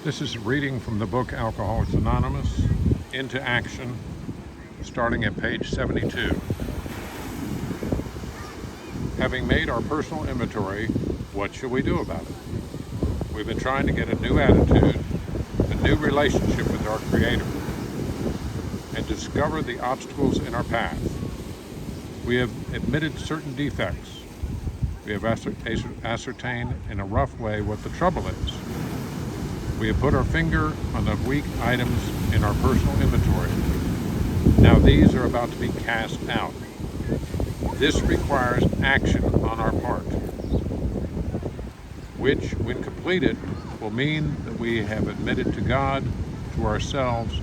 This is a reading from the book Alcoholics Anonymous, Into Action, starting at page 72. Having made our personal inventory, what should we do about it? We've been trying to get a new attitude, a new relationship with our Creator, and discover the obstacles in our path. We have admitted certain defects. We have ascertained in a rough way what the trouble is. We have put our finger on the weak items in our personal inventory. Now these are about to be cast out. This requires action on our part, which, when completed, will mean that we have admitted to God, to ourselves,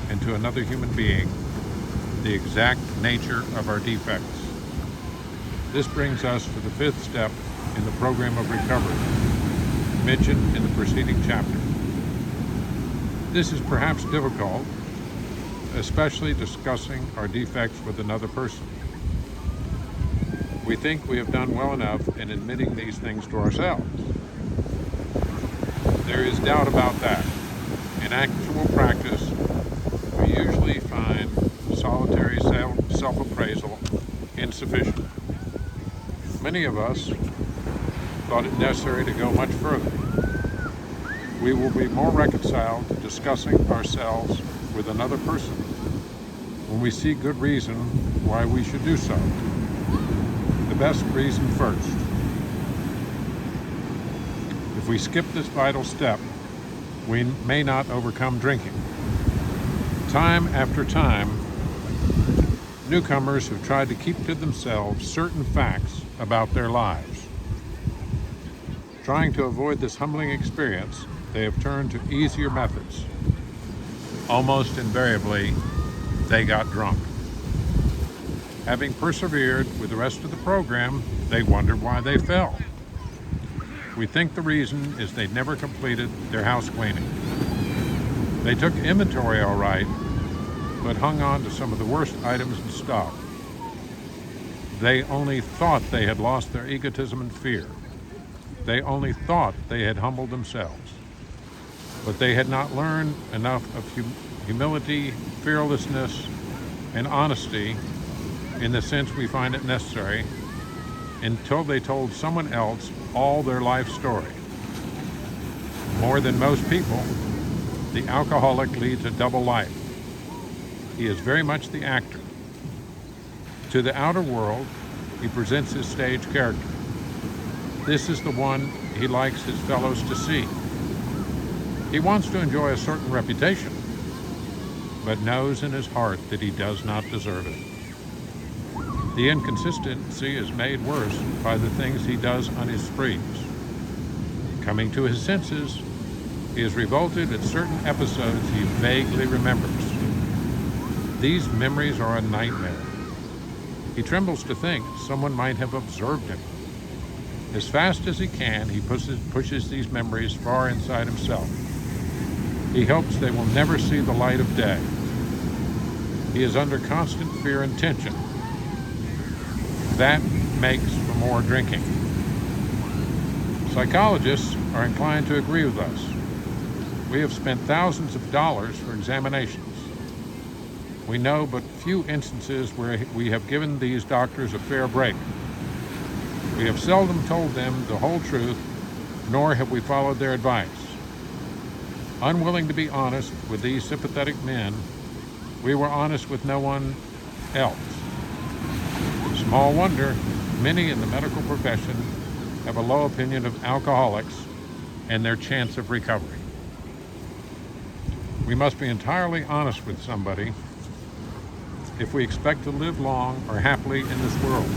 and to another human being the exact nature of our defects. This brings us to the fifth step in the program of recovery, mentioned in the preceding chapter. This is perhaps difficult, especially discussing our defects with another person. We think we have done well enough in admitting these things to ourselves. There is doubt about that. In actual practice, we usually find solitary self-appraisal insufficient. Many of us thought it necessary to go much further. We will be more reconciled to discussing ourselves with another person when we see good reason why we should do so. The best reason first. If we skip this vital step, we may not overcome drinking. Time after time, newcomers have tried to keep to themselves certain facts about their lives. Trying to avoid this humbling experience, they have turned to easier methods. Almost invariably, they got drunk. Having persevered with the rest of the program, they wondered why they fell. We think the reason is they never completed their house cleaning. They took inventory all right, but hung on to some of the worst items in stock. They only thought they had lost their egotism and fear. They only thought they had humbled themselves. But they had not learned enough of humility, fearlessness, and honesty in the sense we find it necessary until they told someone else all their life story. More than most people, the alcoholic leads a double life. He is very much the actor. To the outer world, he presents his stage character. This is the one he likes his fellows to see. He wants to enjoy a certain reputation, but knows in his heart that he does not deserve it. The inconsistency is made worse by the things he does on his sprees. Coming to his senses, he is revolted at certain episodes he vaguely remembers. These memories are a nightmare. He trembles to think someone might have observed him. As fast as he can, he pushes these memories far inside himself. He hopes they will never see the light of day. He is under constant fear and tension. That makes for more drinking. Psychologists are inclined to agree with us. We have spent thousands of dollars for examinations. We know but few instances where we have given these doctors a fair break. We have seldom told them the whole truth, nor have we followed their advice. Unwilling to be honest with these sympathetic men, we were honest with no one else. Small wonder, many in the medical profession have a low opinion of alcoholics and their chance of recovery. We must be entirely honest with somebody if we expect to live long or happily in this world.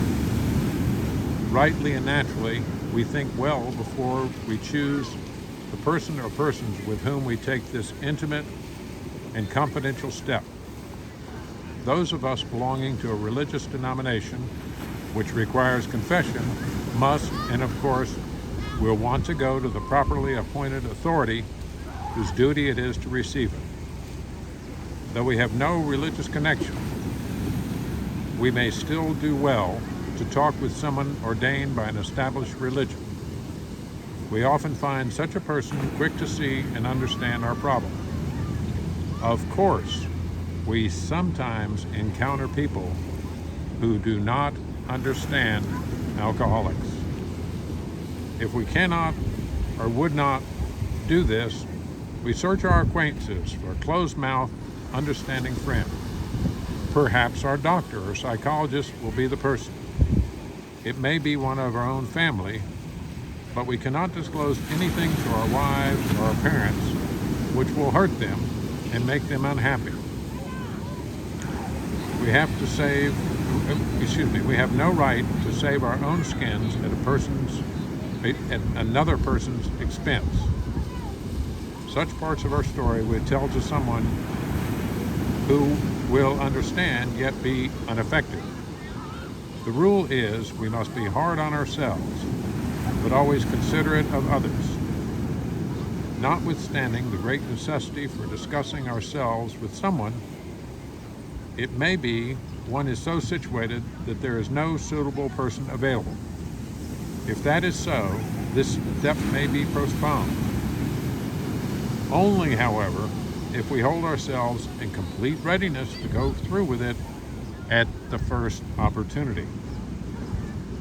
Rightly and naturally, we think well before we choose the person or persons with whom we take this intimate and confidential step. Those of us belonging to a religious denomination which requires confession must, and of course, will want to go to the properly appointed authority whose duty it is to receive it. Though we have no religious connection, we may still do well to talk with someone ordained by an established religion. We often find such a person quick to see and understand our problem. Of course, we sometimes encounter people who do not understand alcoholics. If we cannot or would not do this, we search our acquaintances for a closed-mouthed, understanding friend. Perhaps our doctor or psychologist will be the person. It may be one of our own family, but we cannot disclose anything to our wives or our parents which will hurt them and make them unhappy. We have no right to save our own skins at another person's expense. Such parts of our story we tell to someone who will understand yet be unaffected. The rule is we must be hard on ourselves, but always considerate of others. Notwithstanding the great necessity for discussing ourselves with someone, it may be one is so situated that there is no suitable person available. If that is so, this step may be postponed. Only, however, if we hold ourselves in complete readiness to go through with it at the first opportunity.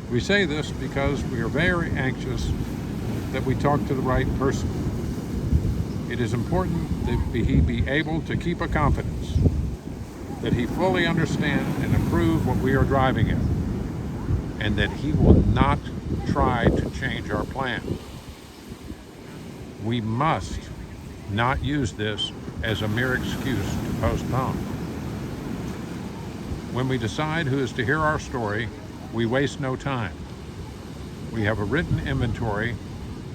We say this because we are very anxious that we talk to the right person. It is important that he be able to keep a confidence, that he fully understand and approve what we are driving at, and that he will not try to change our plan. We must not use this as a mere excuse to postpone. When we decide who is to hear our story, we waste no time. We have a written inventory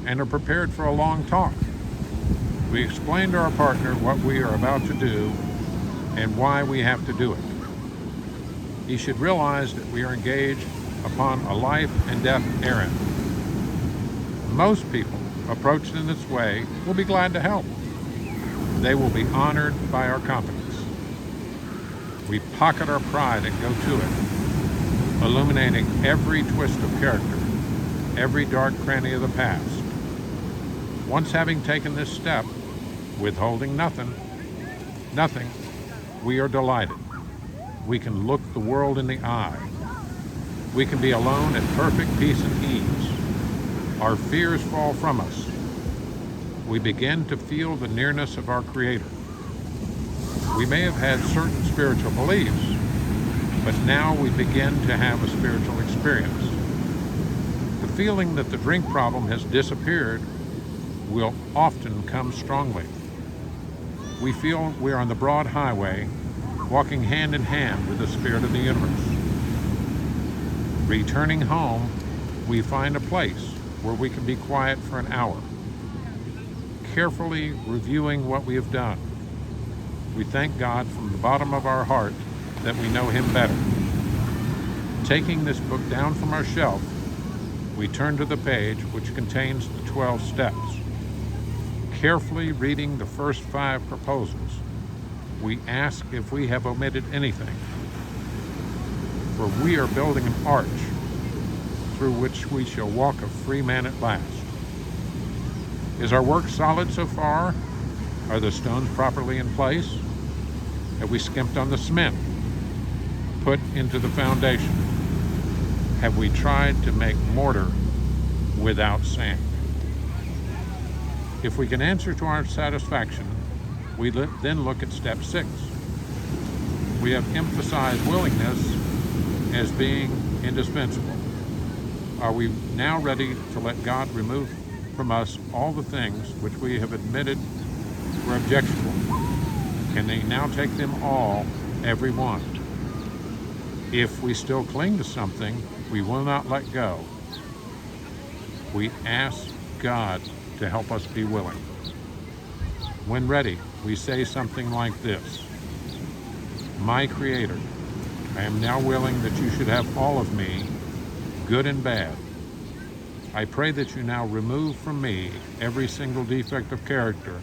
and are prepared for a long talk. We explain to our partner what we are about to do and why we have to do it. He should realize that we are engaged upon a life and death errand. Most people approached in this way will be glad to help. They will be honored by our confidence. We pocket our pride and go to it, illuminating every twist of character, every dark cranny of the past. Once having taken this step, withholding nothing, we are delighted. We can look the world in the eye. We can be alone at perfect peace and ease. Our fears fall from us. We begin to feel the nearness of our Creator. We may have had certain spiritual beliefs, but now we begin to have a spiritual experience. The feeling that the drink problem has disappeared will often come strongly. We feel we are on the broad highway, walking hand in hand with the Spirit of the universe. Returning home, we find a place where we can be quiet for an hour, carefully reviewing what we have done. We thank God from the bottom of our heart that we know Him better. Taking this book down from our shelf, we turn to the page which contains the 12 steps. Carefully reading the first 5 proposals, we ask if we have omitted anything. For we are building an arch through which we shall walk a free man at last. Is our work solid so far? Are the stones properly in place? Have we skimped on the cement put into the foundation? Have we tried to make mortar without sand? If we can answer to our satisfaction, we then look at step 6. We have emphasized willingness as being indispensable. Are we now ready to let God remove from us all the things which we have admitted were objectionable? Can He now take them all, every one? If we still cling to something, we will not let go. We ask God to help us be willing. When ready, we say something like this: My Creator, I am now willing that you should have all of me, good and bad. I pray that you now remove from me every single defect of character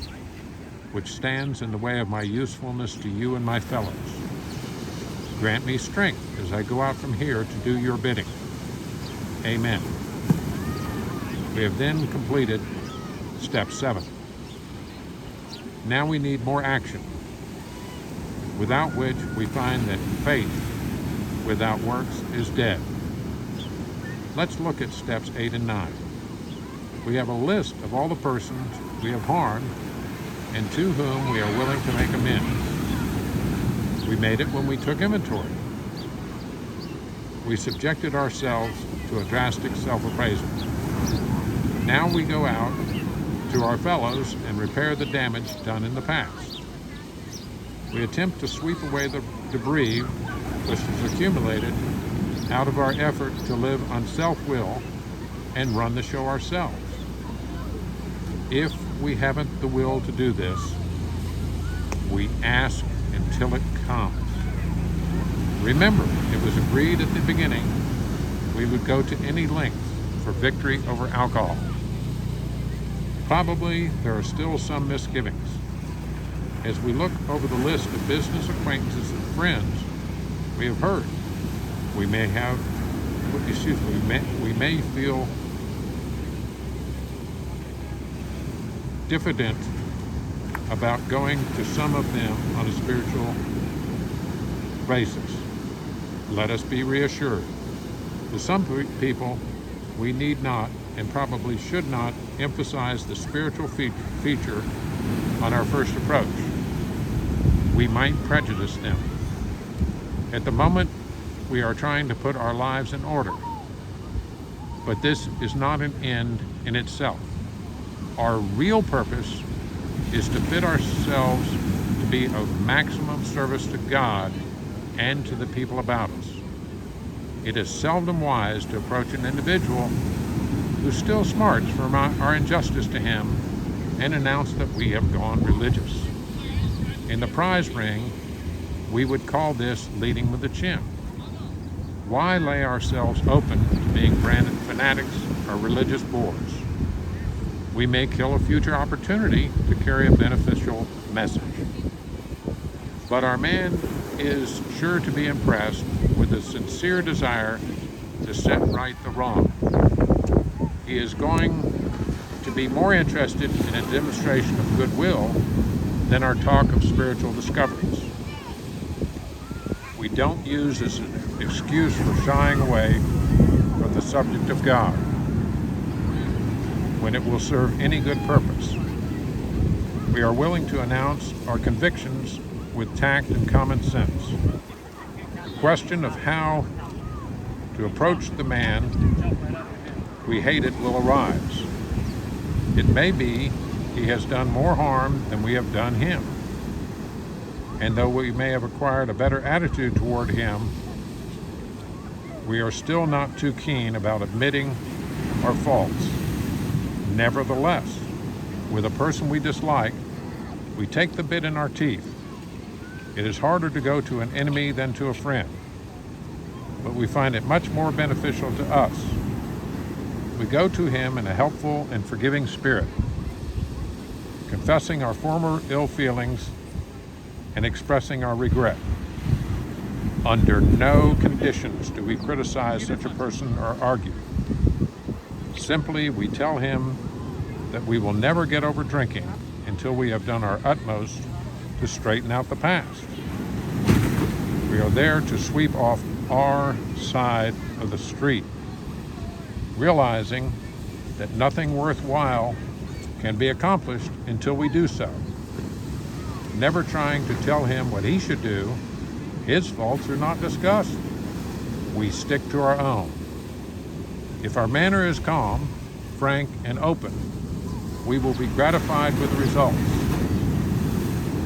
which stands in the way of my usefulness to you and my fellows. Grant me strength as I go out from here to do your bidding. Amen. We have then completed step 7. Now we need more action, without which we find that faith without works is dead. Let's look at steps 8 and 9. We have a list of all the persons we have harmed and to whom we are willing to make amends. We made it when we took inventory. We subjected ourselves to a drastic self-appraisal. Now we go out to our fellows and repair the damage done in the past. We attempt to sweep away the debris which has accumulated out of our effort to live on self-will and run the show ourselves. If we haven't the will to do this, we ask until it comes. Remember, it was agreed at the beginning we would go to any length for victory over alcohol. Probably there are still some misgivings. As we look over the list of business acquaintances and friends we have hurt, we may feel diffident about going to some of them on a spiritual basis. Let us be reassured. To some people, we need not and probably should not emphasize the spiritual feature on our first approach. We might prejudice them. At the moment, we are trying to put our lives in order. But this is not an end in itself. Our real purpose is to fit ourselves to be of maximum service to God and to the people about us. It is seldom wise to approach an individual who still smarts from our injustice to him and announce that we have gone religious. In the prize ring, we would call this leading with the chin. Why lay ourselves open to being branded fanatics or religious bores? We may kill a future opportunity to carry a beneficial message. But our man is sure to be impressed with a sincere desire to set right the wrong. He is going to be more interested in a demonstration of goodwill than our talk of spiritual discoveries. We don't use as an excuse for shying away from the subject of God when it will serve any good purpose. We are willing to announce our convictions with tact and common sense. The question of how to approach the man we hated will arise. It may be he has done more harm than we have done him. And though we may have acquired a better attitude toward him, we are still not too keen about admitting our faults. Nevertheless, with a person we dislike, we take the bit in our teeth. It is harder to go to an enemy than to a friend, but we find it much more beneficial to us. We go to him in a helpful and forgiving spirit, confessing our former ill feelings and expressing our regret. Under no conditions do we criticize such a person or argue. Simply, we tell him that we will never get over drinking until we have done our utmost to straighten out the past. We are there to sweep off our side of the street, realizing that nothing worthwhile can be accomplished until we do so. Never trying to tell him what he should do, his faults are not discussed. We stick to our own. If our manner is calm, frank, and open, we will be gratified with the results.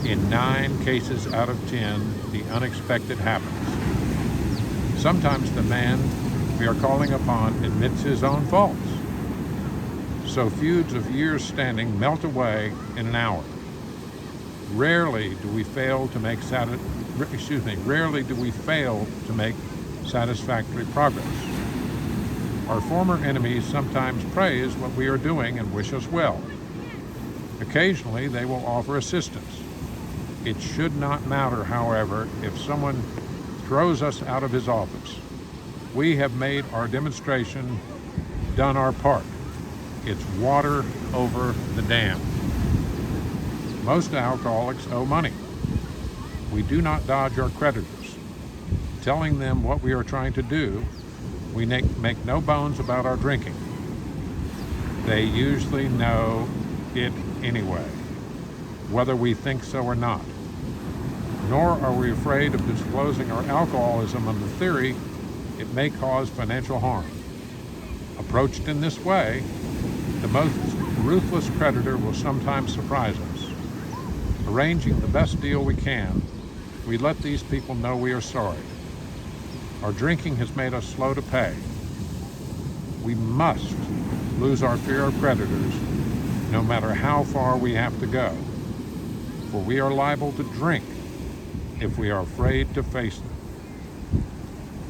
In 9 cases out of 10, the unexpected happens. Sometimes the man we are calling upon admits his own faults. So feuds of years standing melt away in an hour. Rarely do we fail to make satisfactory progress. Our former enemies sometimes praise what we are doing and wish us well. Occasionally, they will offer assistance. It should not matter, however, if someone throws us out of his office. We have made our demonstration, done our part. It's water over the dam. Most alcoholics owe money. We do not dodge our creditors. Telling them what we are trying to do, we make no bones about our drinking. They usually know it anyway, whether we think so or not. Nor are we afraid of disclosing our alcoholism on the theory it may cause financial harm. Approached in this way, the most ruthless creditor will sometimes surprise us. Arranging the best deal we can, we let these people know we are sorry. Our drinking has made us slow to pay. We must lose our fear of creditors, no matter how far we have to go, for we are liable to drink if we are afraid to face them.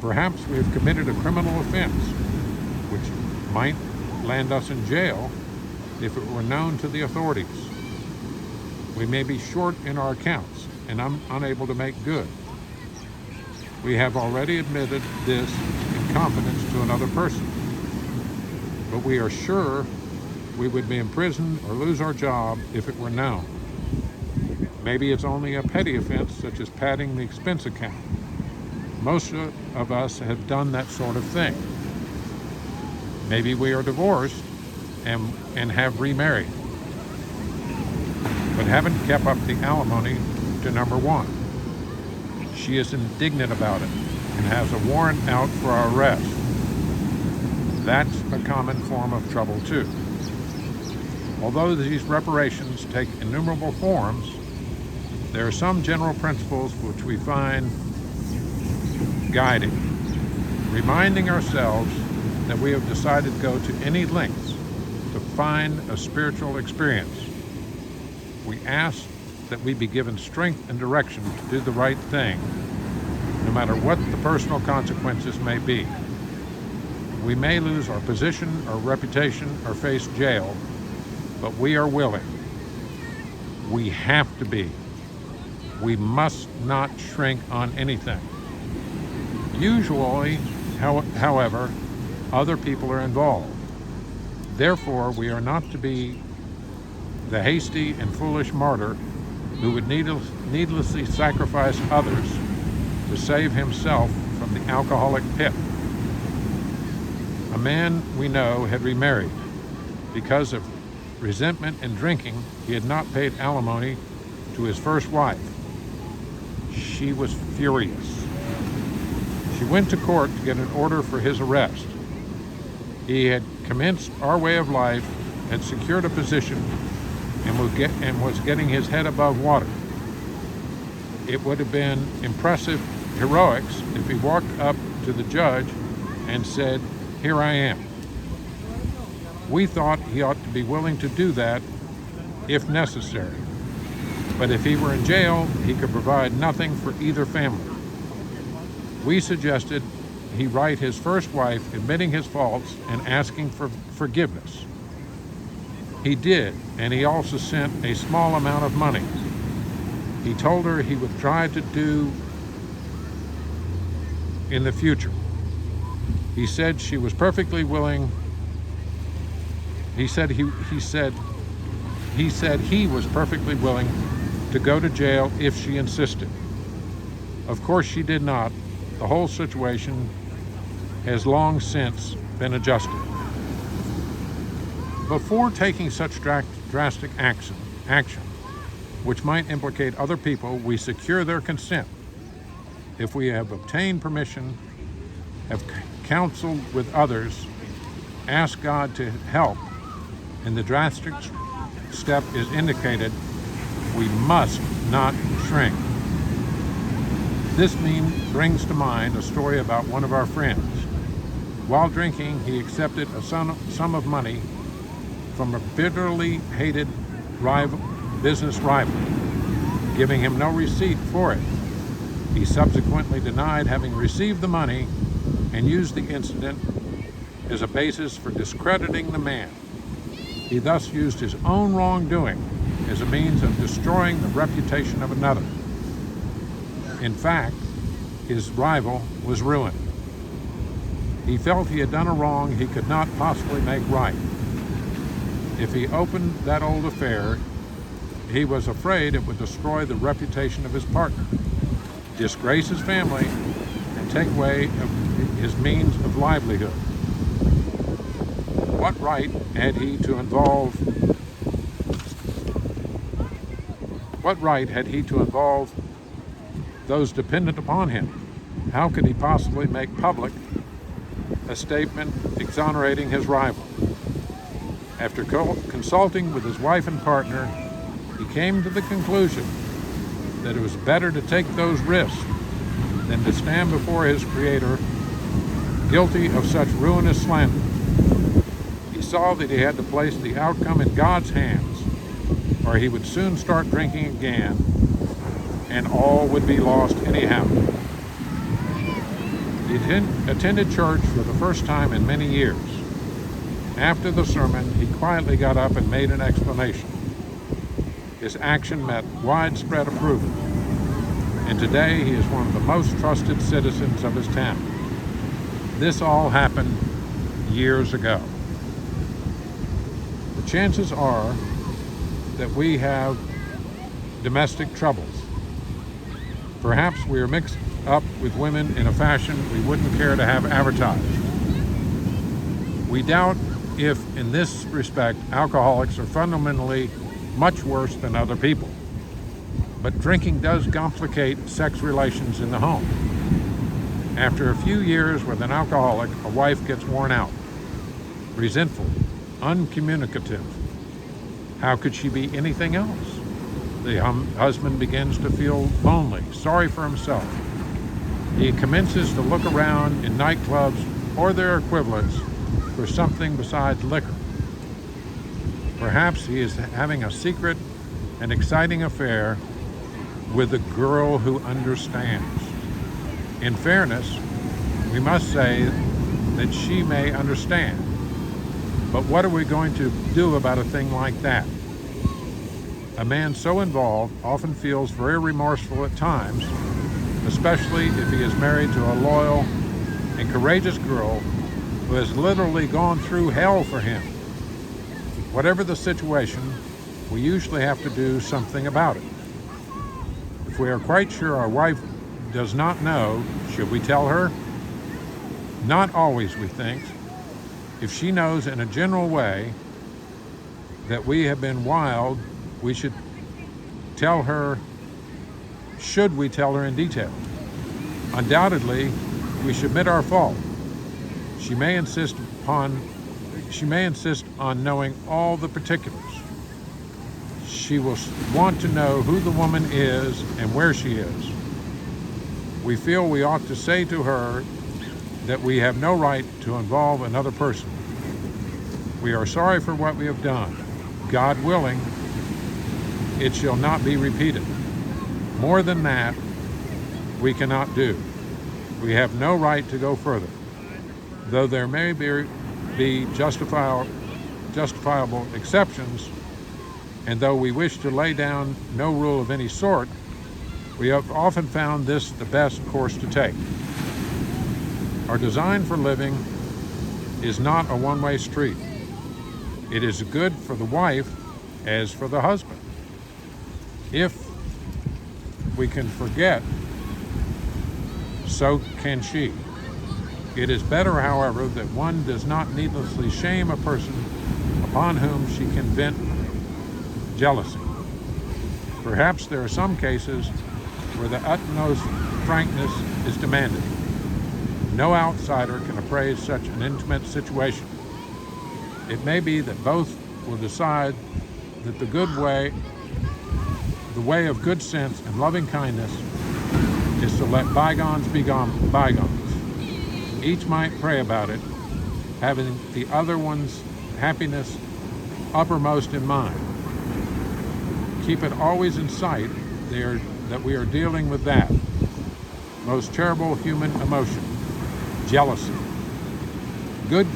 Perhaps we have committed a criminal offense, which might land us in jail if it were known to the authorities. We may be short in our accounts and unable to make good. We have already admitted this in confidence to another person, but we are sure we would be imprisoned or lose our job if it were known. Maybe it's only a petty offense such as padding the expense account. Most of us have done that sort of thing. Maybe we are divorced and have remarried, but haven't kept up the alimony to number one. She is indignant about it and has a warrant out for our arrest. That's a common form of trouble too. Although these reparations take innumerable forms, there are some general principles which we find guiding, reminding ourselves that we have decided to go to any lengths to find a spiritual experience. We ask that we be given strength and direction to do the right thing, no matter what the personal consequences may be. We may lose our position, our reputation, or face jail, but we are willing. We have to be. We must not shrink on anything. Usually, however, other people are involved. Therefore, we are not to be the hasty and foolish martyr who would needlessly sacrifice others to save himself from the alcoholic pit. A man we know had remarried. Because of resentment and drinking, he had not paid alimony to his first wife. She was furious. She went to court to get an order for his arrest. He had commenced our way of life, had secured a position, and was getting his head above water. It would have been impressive heroics if he walked up to the judge and said, "Here I am." We thought he ought to be willing to do that if necessary. But if he were in jail, he could provide nothing for either family. We suggested he write his first wife admitting his faults and asking for forgiveness. He did, and he also sent a small amount of money. He told her he would try to do in the future. He said she was perfectly willing. He said he was perfectly willing to go to jail if she insisted. Of course she did not. The whole situation has long since been adjusted. Before taking such drastic action, which might implicate other people, we secure their consent. If we have obtained permission, have counseled with others, ask God to help, and the drastic step is indicated, we must not shrink. This brings to mind a story about one of our friends. While drinking, he accepted a sum of money from a bitterly hated business rival, giving him no receipt for it. He subsequently denied having received the money and used the incident as a basis for discrediting the man. He thus used his own wrongdoing as a means of destroying the reputation of another. In fact, his rival was ruined. He felt he had done a wrong he could not possibly make right. If he opened that old affair, he was afraid it would destroy the reputation of his partner, disgrace his family, and take away his means of livelihood. What right had he to involve those dependent upon him? How could he possibly make public a statement exonerating his rival? After consulting with his wife and partner, he came to the conclusion that it was better to take those risks than to stand before his Creator guilty of such ruinous slander. He saw that he had to place the outcome in God's hands, or he would soon start drinking again, and all would be lost anyhow. He attended church for the first time in many years. After the sermon, he quietly got up and made an explanation. His action met widespread approval, and today he is one of the most trusted citizens of his town. This all happened years ago. The chances are that we have domestic troubles. Perhaps we are mixed up with women in a fashion we wouldn't care to have advertised. We doubt if, in this respect, alcoholics are fundamentally much worse than other people. But drinking does complicate sex relations in the home. After a few years with an alcoholic, a wife gets worn out, resentful, uncommunicative. How could she be anything else? The husband begins to feel lonely, sorry for himself. He commences to look around in nightclubs or their equivalents for something besides liquor. Perhaps he is having a secret and exciting affair with a girl who understands. In fairness, we must say that she may understand. But what are we going to do about a thing like that? A man so involved often feels very remorseful at times, especially if he is married to a loyal and courageous girl who has literally gone through hell for him. Whatever the situation, we usually have to do something about it. If we are quite sure our wife does not know, should we tell her? Not always, we think. If she knows in a general way that we have been wild, we should tell her. Should we tell her in detail? Undoubtedly, we should admit our fault. She may insist on knowing all the particulars. She will want to know who the woman is and where she is. We feel we ought to say to her that we have no right to involve another person. We are sorry for what we have done. God willing, it shall not be repeated. More than that, we cannot do. We have no right to go further. Though there may be justifiable exceptions, and though we wish to lay down no rule of any sort, we have often found this the best course to take. Our design for living is not a one-way street. It is good for the wife as for the husband. If we can forget, so can she. It is better, however, that one does not needlessly shame a person upon whom she can vent jealousy. Perhaps there are some cases where the utmost frankness is demanded. No outsider can appraise such an intimate situation. It may be that both will decide that the way of good sense and loving kindness is to let bygones be bygones. Each might pray about it, having the other one's happiness uppermost in mind. Keep it always in sight that we are dealing with that most terrible human emotion, jealousy. Good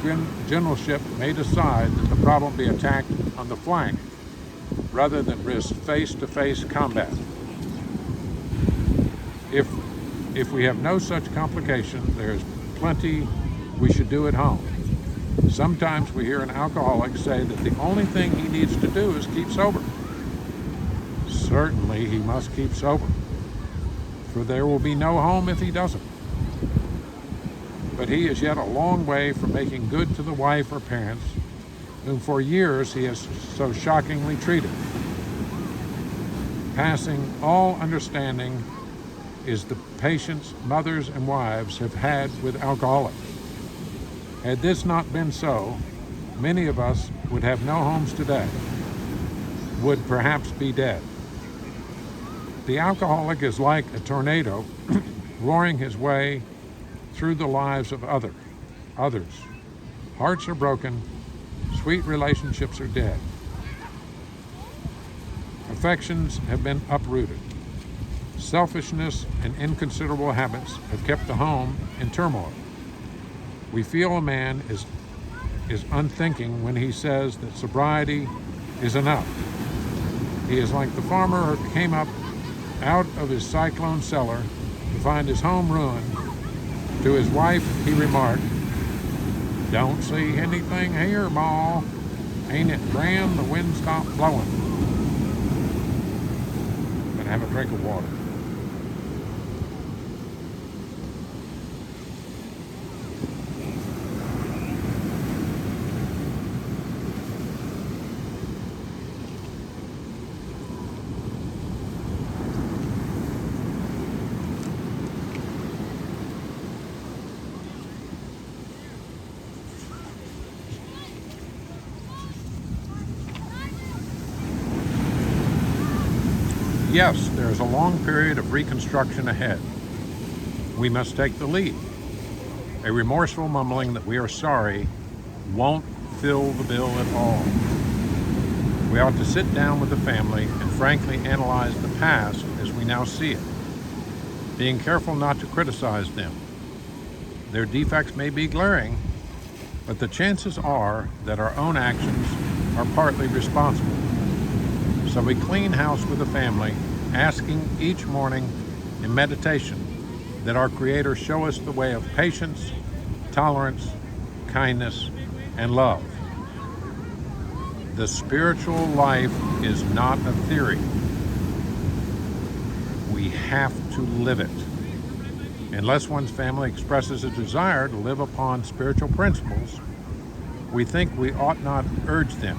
generalship may decide that the problem be attacked on the flank rather than risk face-to-face combat. If we have no such complication, there is plenty we should do at home. Sometimes we hear an alcoholic say that the only thing he needs to do is keep sober. Certainly he must keep sober, for there will be no home if he doesn't. But he is yet a long way from making good to the wife or parents whom for years he has so shockingly treated. Passing all understanding is the patience mothers and wives have had with alcoholics. Had this not been so, many of us would have no homes today, would perhaps be dead. The alcoholic is like a tornado roaring his way through the lives of others. Hearts are broken, sweet relationships are dead. Affections have been uprooted. Selfishness and inconsiderable habits have kept the home in turmoil. We feel a man is unthinking when he says that sobriety is enough. He is like the farmer who came up out of his cyclone cellar to find his home ruined. To his wife he remarked, "Don't see anything here, Ma. Ain't it grand the wind stopped blowing?" And have a drink of water. Yes, there is a long period of reconstruction ahead. We must take the lead. A remorseful mumbling that we are sorry won't fill the bill at all. We ought to sit down with the family and frankly analyze the past as we now see it, being careful not to criticize them. Their defects may be glaring, but the chances are that our own actions are partly responsible. So we clean house with the family, asking each morning in meditation that our Creator show us the way of patience, tolerance, kindness, and love. The spiritual life is not a theory. We have to live it. Unless one's family expresses a desire to live upon spiritual principles, we think we ought not urge them.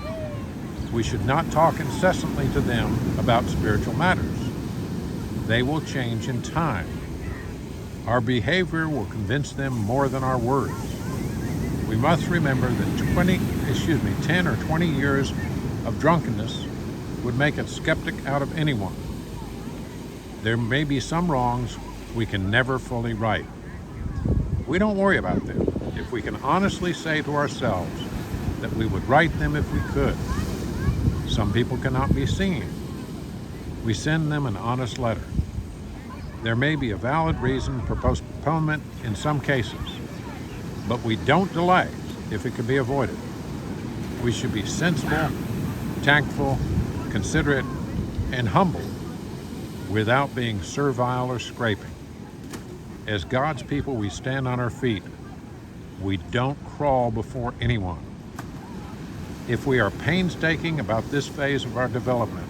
We should not talk incessantly to them about spiritual matters. They will change in time. Our behavior will convince them more than our words. We must remember that 10 or 20 years of drunkenness would make a skeptic out of anyone. There may be some wrongs we can never fully right. We don't worry about them if we can honestly say to ourselves that we would right them if we could. Some people cannot be seen. We send them an honest letter. There may be a valid reason for postponement in some cases, but we don't delay if it can be avoided. We should be sensible, tactful, considerate, and humble without being servile or scraping. As God's people, we stand on our feet. We don't crawl before anyone. If we are painstaking about this phase of our development,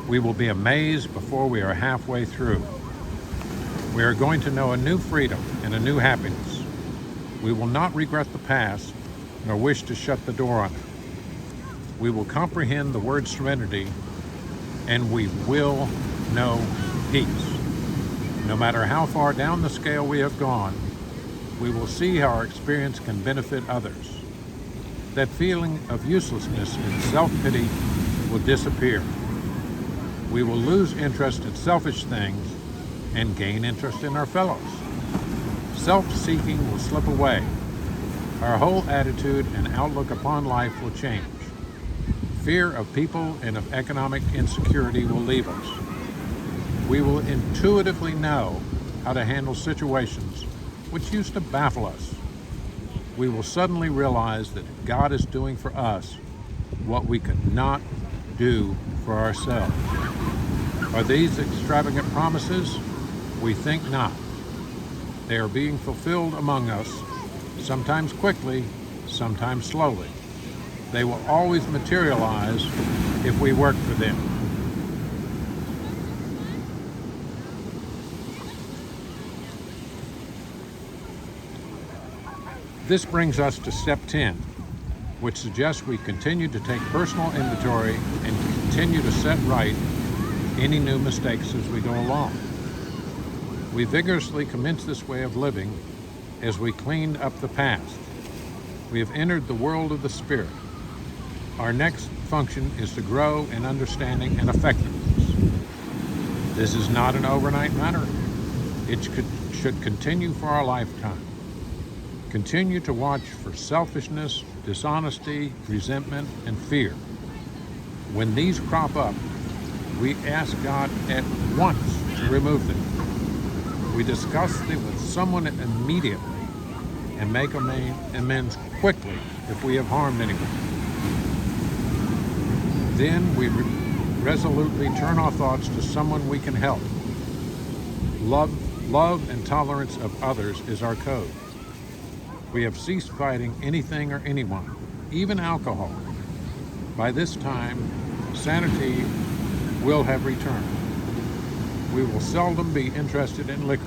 we will be amazed before we are halfway through. We are going to know a new freedom and a new happiness. We will not regret the past, nor wish to shut the door on it. We will comprehend the word serenity, and we will know peace. No matter how far down the scale we have gone, we will see how our experience can benefit others. That feeling of uselessness and self-pity will disappear. We will lose interest in selfish things and gain interest in our fellows. Self-seeking will slip away. Our whole attitude and outlook upon life will change. Fear of people and of economic insecurity will leave us. We will intuitively know how to handle situations which used to baffle us. We will suddenly realize that God is doing for us what we could not do for ourselves. Are these extravagant promises? We think not. They are being fulfilled among us, sometimes quickly, sometimes slowly. They will always materialize if we work for them. This brings us to step 10, which suggests we continue to take personal inventory and continue to set right any new mistakes as we go along. We vigorously commence this way of living as we cleaned up the past. We have entered the world of the Spirit. Our next function is to grow in understanding and effectiveness. This is not an overnight matter. It should continue for our lifetime. Continue to watch for selfishness, dishonesty, resentment, and fear. When these crop up, we ask God at once to remove them. We discuss them with someone immediately and make amends quickly if we have harmed anyone. Then we resolutely turn our thoughts to someone we can help. Love and tolerance of others is our code. We have ceased fighting anything or anyone, even alcohol. By this time, sanity will have returned. We will seldom be interested in liquor.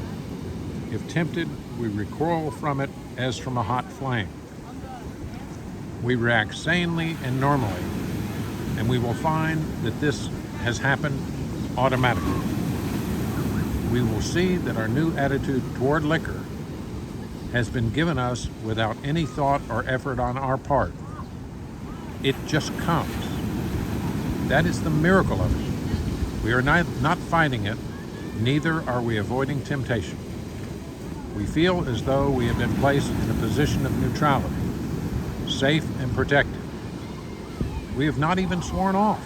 If tempted, we recoil from it as from a hot flame. We react sanely and normally, and we will find that this has happened automatically. We will see that our new attitude toward liquor has been given us without any thought or effort on our part. It just comes. That is the miracle of it. We are not fighting it, neither are we avoiding temptation. We feel as though we have been placed in a position of neutrality, safe and protected. We have not even sworn off.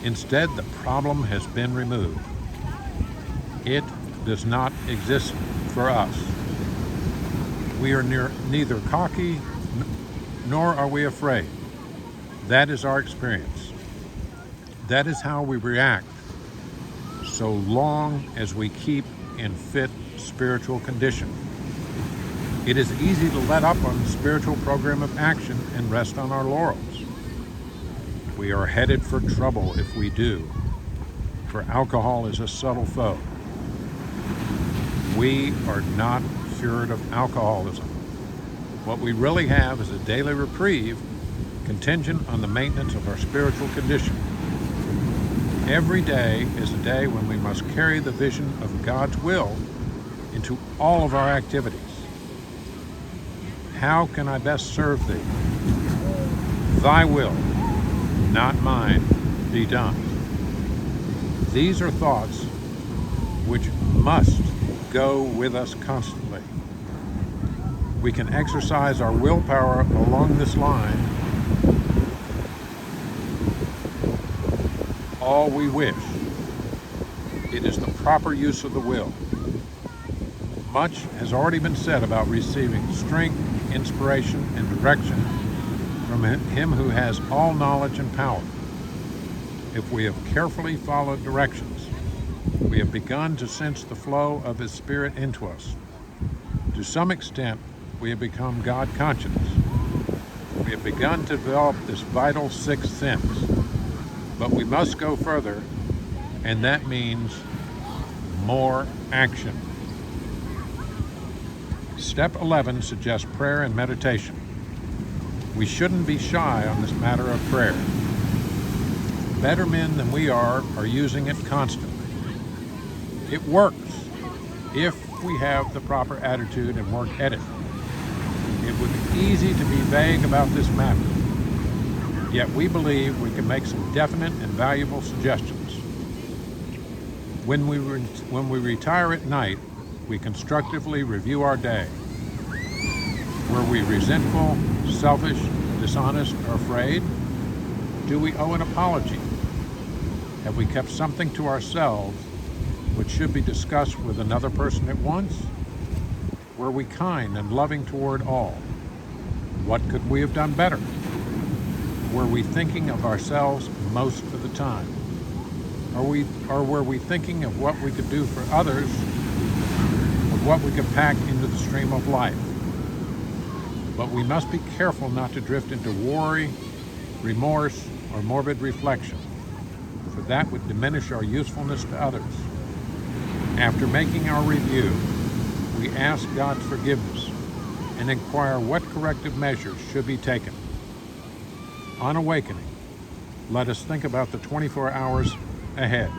Instead, the problem has been removed. It does not exist for us. We are neither cocky nor are we afraid. That is our experience. That is how we react so long as we keep in fit spiritual condition. It is easy to let up on the spiritual program of action and rest on our laurels. We are headed for trouble if we do, for alcohol is a subtle foe. We are not cured of alcoholism. What we really have is a daily reprieve contingent on the maintenance of our spiritual condition. Every day is a day when we must carry the vision of God's will into all of our activities. How can I best serve thee? Thy will, not mine, be done. These are thoughts which must go with us constantly. We can exercise our willpower along this line all we wish. It is the proper use of the will. Much has already been said about receiving strength, inspiration, and direction from Him who has all knowledge and power. If we have carefully followed directions, we have begun to sense the flow of His Spirit into us. To some extent, we have become God conscious. We have begun to develop this vital sixth sense. But we must go further, and that means more action. Step 11 suggests prayer and meditation. We shouldn't be shy on this matter of prayer. Better men than we are using it constantly. It works if we have the proper attitude and work at it. It would be easy to be vague about this matter, yet we believe we can make some definite and valuable suggestions. When we retire at night, we constructively review our day. Were we resentful, selfish, dishonest, or afraid? Do we owe an apology? Have we kept something to ourselves which should be discussed with another person at once? Were we kind and loving toward all? What could we have done better? Were we thinking of ourselves most of the time? Or were we thinking of what we could do for others, of what we could pack into the stream of life? but we must be careful not to drift into worry, remorse, or morbid reflection, for that would diminish our usefulness to others. After making our review, we ask God's forgiveness and inquire what corrective measures should be taken. On awakening, let us think about the 24 hours ahead.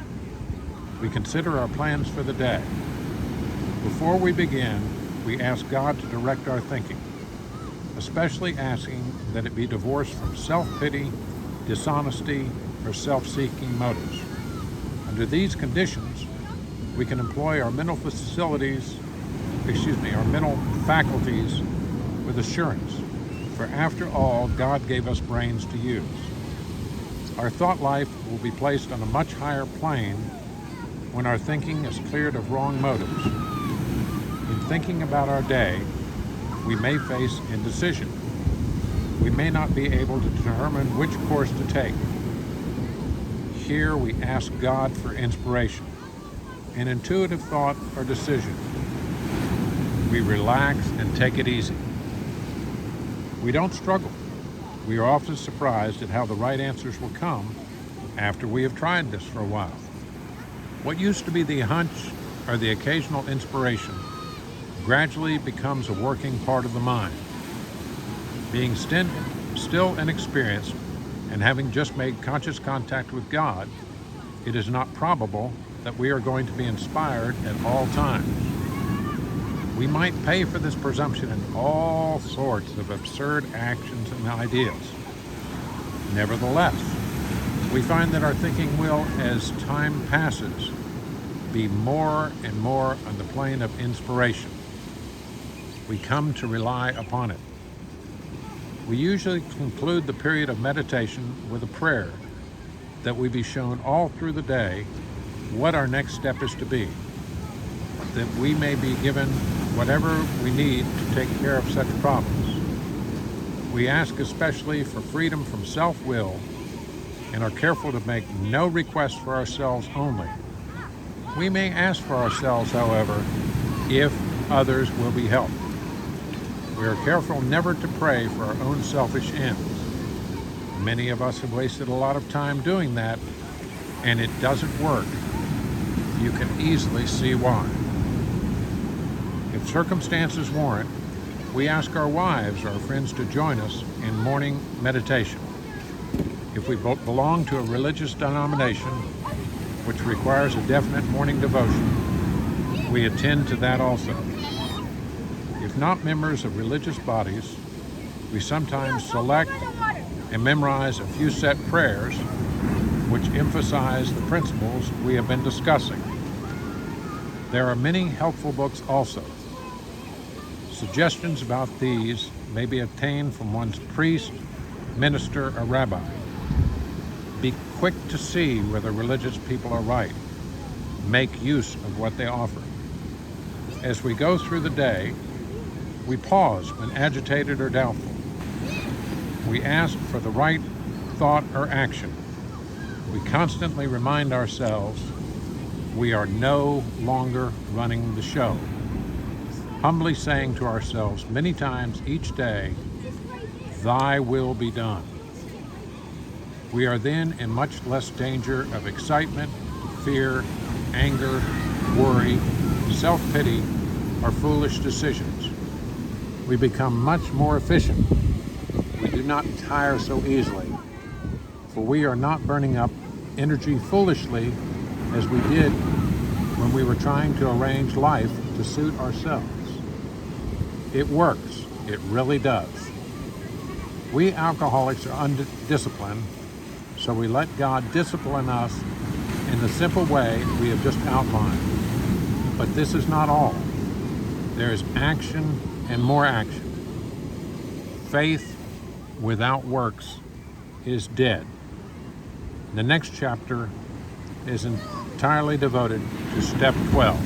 We consider our plans for the day. Before we begin, we ask God to direct our thinking, especially asking that it be divorced from self-pity, dishonesty, or self-seeking motives. Under these conditions, we can employ our mental faculties with assurance, for after all, God gave us brains to use. Our thought life will be placed on a much higher plane when our thinking is cleared of wrong motives. In thinking about our day, we may face indecision. We may not be able to determine which course to take. Here we ask God for inspiration, an intuitive thought or decision. We relax and take it easy. We don't struggle. We are often surprised at how the right answers will come after we have tried this for a while. What used to be the hunch or the occasional inspiration gradually becomes a working part of the mind. Being still inexperienced and having just made conscious contact with God, it is not probable that we are going to be inspired at all times. We might pay for this presumption in all sorts of absurd actions and ideas. Nevertheless, we find that our thinking will, as time passes, be more and more on the plane of inspiration. We come to rely upon it. We usually conclude the period of meditation with a prayer that we be shown all through the day what our next step is to be, that we may be given whatever we need to take care of such problems. We ask especially for freedom from self-will and are careful to make no requests for ourselves only. We may ask for ourselves, however, if others will be helped. We are careful never to pray for our own selfish ends. Many of us have wasted a lot of time doing that, and it doesn't work. You can easily see why. If circumstances warrant, we ask our wives or our friends to join us in morning meditation. If we belong to a religious denomination which requires a definite morning devotion, we attend to that also. If not members of religious bodies, we sometimes select and memorize a few set prayers which emphasize the principles we have been discussing. There are many helpful books also. Suggestions about these may be obtained from one's priest, minister, or rabbi. Be quick to see whether religious people are right. Make use of what they offer. As we go through the day, we pause when agitated or doubtful. We ask for the right thought or action. We constantly remind ourselves we are no longer running the show. Humbly saying to ourselves many times each day, "Thy will be done." We are then in much less danger of excitement, fear, anger, worry, self-pity, or foolish decisions. We become much more efficient. We do not tire so easily, for we are not burning up energy foolishly as we did when we were trying to arrange life to suit ourselves. It works. It really does. We alcoholics are undisciplined, so we let God discipline us in the simple way we have just outlined. But this is not all. There is action and more action. Faith without works is dead. The next chapter is entirely devoted to step 12.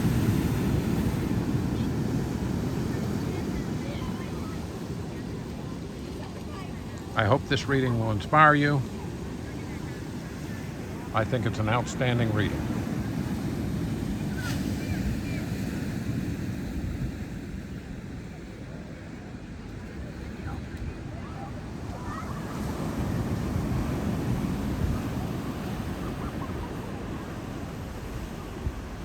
I hope this reading will inspire you. I think it's an outstanding reading.